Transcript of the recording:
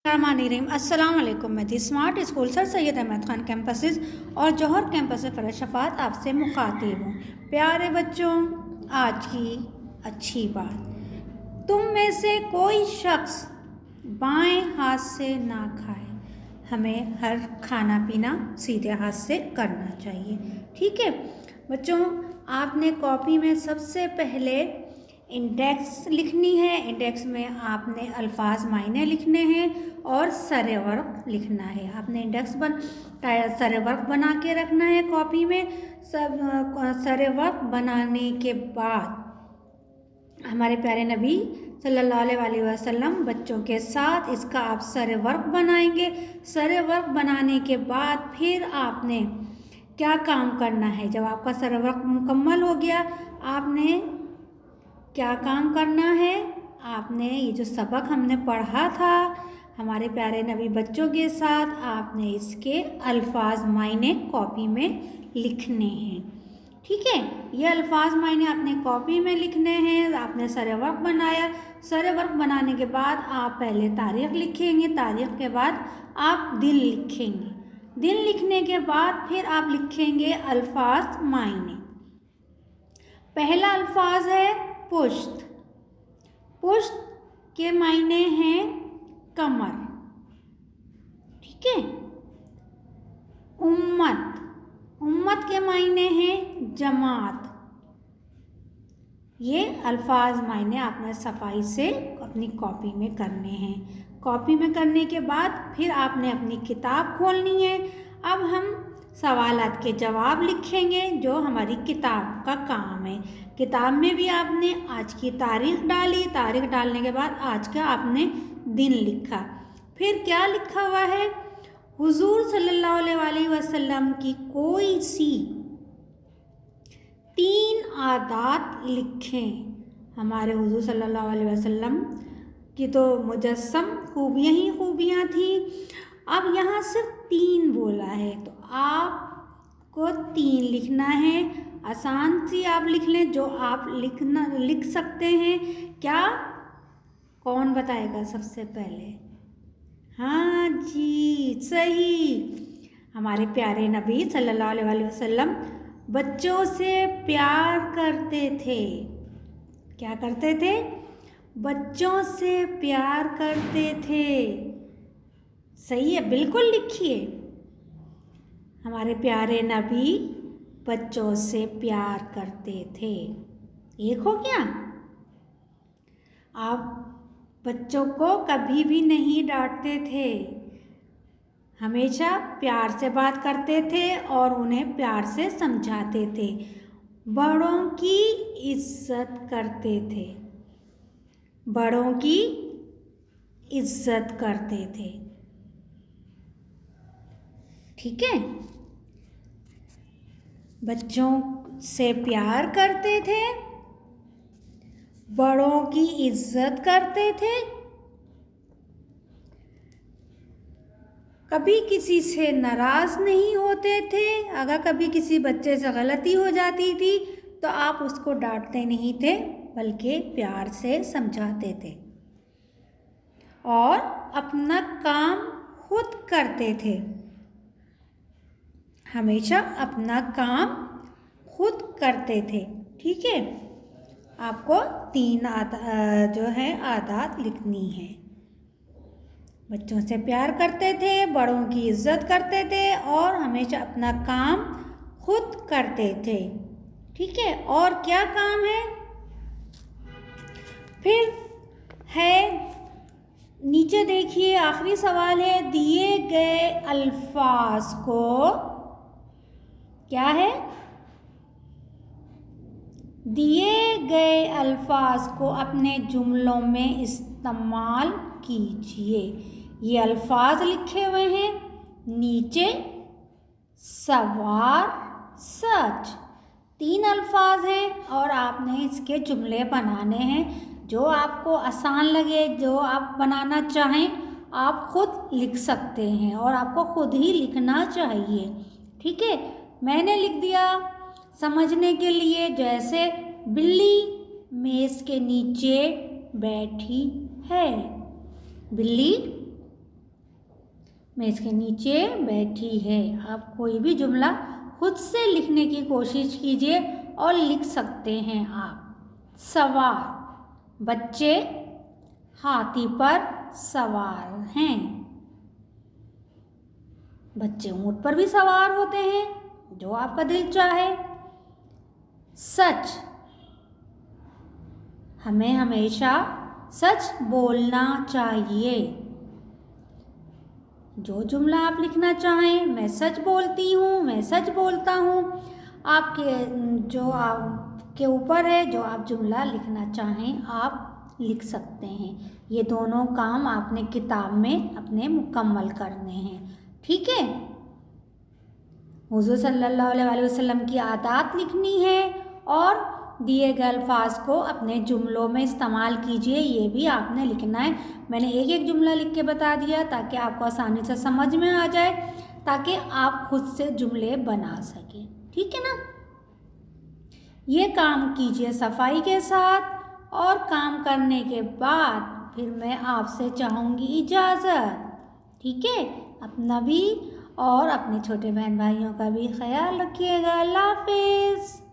अस्सलाम वालेकुम। मैं थी smart school sir Syed Ahmad Khan campuses और जौहर कैंपस से फ़रज़ शफ़ात आपसे मुखातिब हूँ। प्यारे बच्चों, आज की अच्छी बात, तुम में से कोई शख्स बाएं हाथ से ना खाए। हमें हर खाना पीना सीधे हाथ से करना चाहिए, ठीक है बच्चों। आपने कॉपी में सबसे पहले इंडेक्स लिखनी है। इंडेक्स में आपने अल्फाज मायने लिखने हैं और सरे वर्क लिखना है। आपने इंडेक्स सरे वर्क बना के रखना है कॉपी में। सब सरे वर्क बनाने के बाद हमारे प्यारे नबी सल्लल्लाहु अलैहि वसल्लम बच्चों के साथ इसका आप सरे वर्क बनाएंगे। सरे वर्क बनाने के बाद फिर आपने क्या काम करना है। जब आपका सरे वर्क मुकम्मल हो गया, आपने क्या काम करना है। आपने ये जो सबक हमने पढ़ा था हमारे प्यारे नबी बच्चों के साथ, आपने इसके अल्फाज मायने कॉपी में लिखने हैं, ठीक है। ये अल्फाज मायने आपने कॉपी में लिखने हैं। आपने सरे वर्क बनाया। सरे वर्क बनाने के बाद आप पहले तारीख़ लिखेंगे, तारीख़ के बाद आप दिन लिखेंगे। दिन लिखने के बाद फिर आप लिखेंगे अल्फाज मायने। पहला अल्फाज है पुश्त। पुश्त के मायने हैं कमर, ठीक है। उम्मत, उम्मत के मायने हैं जमात। ये अल्फाज मायने आपने सफाई से अपनी कॉपी में करने हैं। कॉपी में करने के बाद फिर आपने अपनी किताब खोलनी है। अब हम सवालात के जवाब लिखेंगे जो हमारी किताब का काम है। किताब में भी आपने आज की तारीख़ डाली। तारीख़ डालने के बाद आज का आपने दिन लिखा। फिर क्या लिखा हुआ है, हुजूर सल्लल्लाहु अलैहि वसल्लम की कोई सी 3 आदात लिखें। हमारे हुजूर सल्लल्लाहु अलैहि वसल्लम की तो मुजस्सम खूबियाँ ही खूबियाँ थी। अब यहाँ सिर्फ 3 बोला है तो आपको 3 लिखना है। आसान सी आप लिख लें जो आप लिख सकते हैं। क्या, कौन बताएगा सबसे पहले? हाँ जी, सही। हमारे प्यारे नबी सल्लल्लाहु अलैहि वसल्लम बच्चों से प्यार करते थे। क्या करते थे? बच्चों से प्यार करते थे। सही है, बिल्कुल लिखिए। हमारे प्यारे नबी बच्चों से प्यार करते थे। एक हो गया। आप बच्चों को कभी भी नहीं डांटते थे, हमेशा प्यार से बात करते थे और उन्हें प्यार से समझाते थे। बड़ों की इज्जत करते थे। बड़ों की इज्जत करते थे, ठीक है। बच्चों से प्यार करते थे, बड़ों की इज्जत करते थे, कभी किसी से नाराज़ नहीं होते थे। अगर कभी किसी बच्चे से गलती हो जाती थी तो आप उसको डांटते नहीं थे बल्कि प्यार से समझाते थे। और अपना काम खुद करते थे। हमेशा अपना काम खुद करते थे, ठीक है। आपको 3 जो है आदत लिखनी है। बच्चों से प्यार करते थे, बड़ों की इज्जत करते थे और हमेशा अपना काम खुद करते थे, ठीक है। और क्या काम है? फिर है, नीचे देखिए, आखिरी सवाल है, दिए गए अल्फाज को, क्या है? दिए गए अल्फाज को अपने जुमलों में इस्तेमाल कीजिए। ये अल्फाज लिखे हुए हैं नीचे, सवार, सच। 3 अल्फाज हैं और आपने इसके जुमले बनाने हैं। जो आपको आसान लगे, जो आप बनाना चाहें, आप खुद लिख सकते हैं और आपको खुद ही लिखना चाहिए, ठीक है। मैंने लिख दिया समझने के लिए, जैसे बिल्ली मेज़ के नीचे बैठी है। बिल्ली मेज़ के नीचे बैठी है। आप कोई भी जुमला खुद से लिखने की कोशिश कीजिए और लिख सकते हैं आप। सवार, बच्चे हाथी पर सवार हैं। बच्चे ऊंट पर भी सवार होते हैं, जो आपका दिल चाहे। सच, हमें हमेशा सच बोलना चाहिए। जो जुमला आप लिखना चाहें, मैं सच बोलती हूँ, मैं सच बोलता हूँ, आपके ऊपर है। जो आप जुमला लिखना चाहें आप लिख सकते हैं। ये दोनों काम आपने किताब में अपने मुकम्मल करने हैं, ठीक है। हुज़ूर सल्लल्लाहु अलैहि वसल्लम की आदत लिखनी है और दिए गए अल्फाज को अपने जुमलों में इस्तेमाल कीजिए, ये भी आपने लिखना है। मैंने एक एक जुमला लिख के बता दिया ताकि आपको आसानी से समझ में आ जाए, ताकि आप खुद से जुमले बना सकें, ठीक है ना। ये काम कीजिए सफाई के साथ और काम करने के बाद फिर मैं आपसे चाहूँगी इजाज़त, ठीक है। अपना भी और अपने छोटे बहन भाइयों का भी ख्याल रखिएगा। अल्लाह हाफिज़।